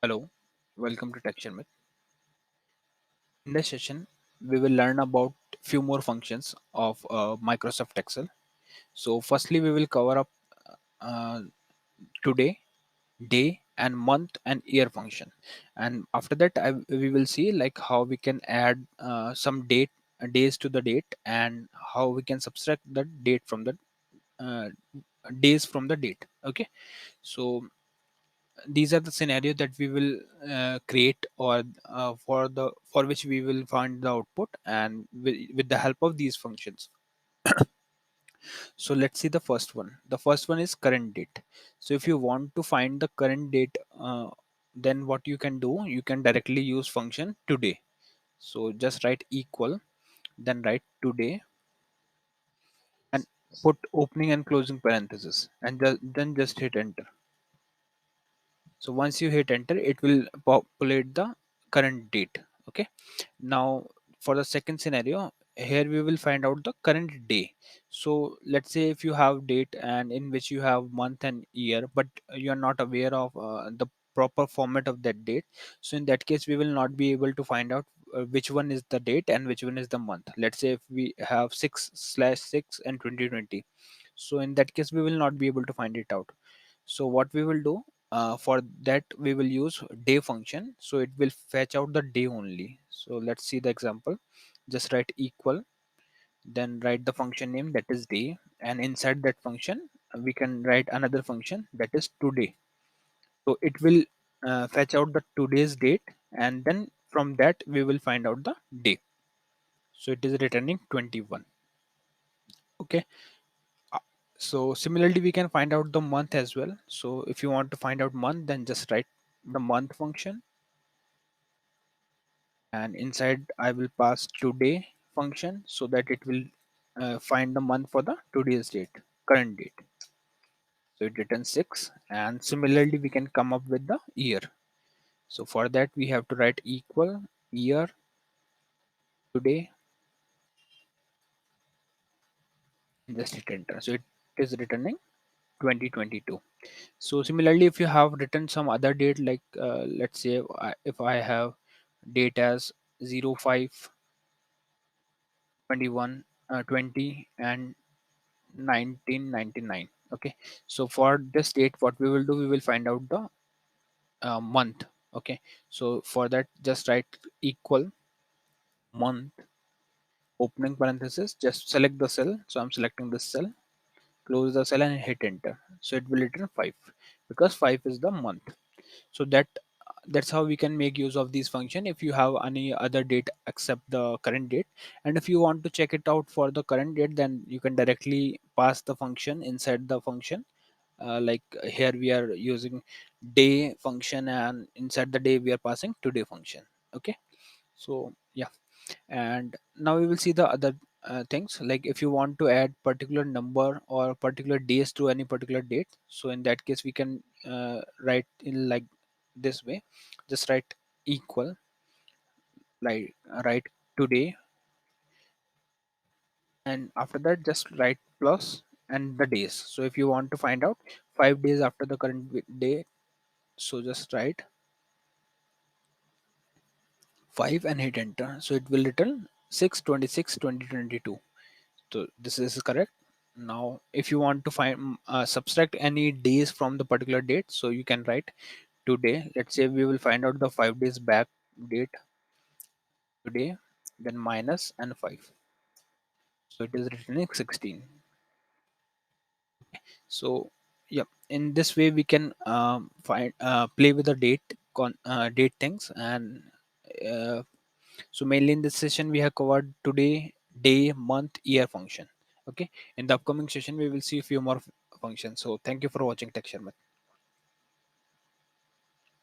Hello, welcome to Texture Myth. In this session, we will learn about few more functions of Microsoft Excel. So, firstly, we will cover up uh, today, day, and month and year function, and after that, we will see like how we can add some days to the date, and how we can subtract the date from the uh, days from the date. Okay, so these are the scenario that we will create, or for which we will find the output, and with the help of these functions. So let's see the first one. The first one is current date. So if you want to find the current date, then what you can do, you can directly use function today. So just write equal, then write today, and put opening and closing parenthesis, and then just hit enter. So once you hit enter, it will populate the current date. Okay, now for the second scenario, here we will find out the current day. So let's say if you have date and in which you have month and year, but you are not aware of the proper format of that date. So in that case, we will not be able to find out which one is the date and which one is the month. Let's say if we have 6/6 and 2020, so in that case we will not be able to find it out. So what we will do, for that we will use day function, so it will fetch out the day only. So let's see the example. Just write equal, then write the function name, that is day, and inside that function we can write another function, that is today. So it will fetch out the today's date, and then from that we will find out the day. So it is returning 21. Okay. Uh, so similarly we can find out the month as well. So if you want to find out month, then just write the month function, and inside I will pass today function, so that it will find the month for the today's date, current date. So it returns 6, and similarly we can come up with the year. So for that we have to write equal year today, and just hit enter. So it is returning 2022. So similarly, if you have written some other date, like let's say if I have date as 05 21 20 and 1999. Okay, so for this date what we will do, we will find out the month. Okay, so for that just write equal month, opening parenthesis, just select the cell. So I'm selecting this cell, close the cell and hit enter. So it will return 5, because 5 is the month. So that's how we can make use of these function if you have any other date except the current date. And if you want to check it out for the current date, then you can directly pass the function inside the function. Like here we are using day function, and inside the day we are passing today function. Okay, so yeah. And now we will see the other things, like if you want to add particular number or particular days to any particular date. So in that case we can write in like this way. Just write equal, like write today, and after that just write plus and the days. So if you want to find out 5 days after the current day, so just write 5 and hit enter. So it will return 6/26/2022. So this is correct. Now if you want to find subtract any days from the particular date, so you can write today. Let's say we will find out the 5 days back date today, then minus and 5. So it is returning 16. So yeah, in this way we can find play with the date things. And uh, so mainly in this session we have covered today, day, month, year function. Okay, in the upcoming session we will see a few more functions. So thank you for watching Texture.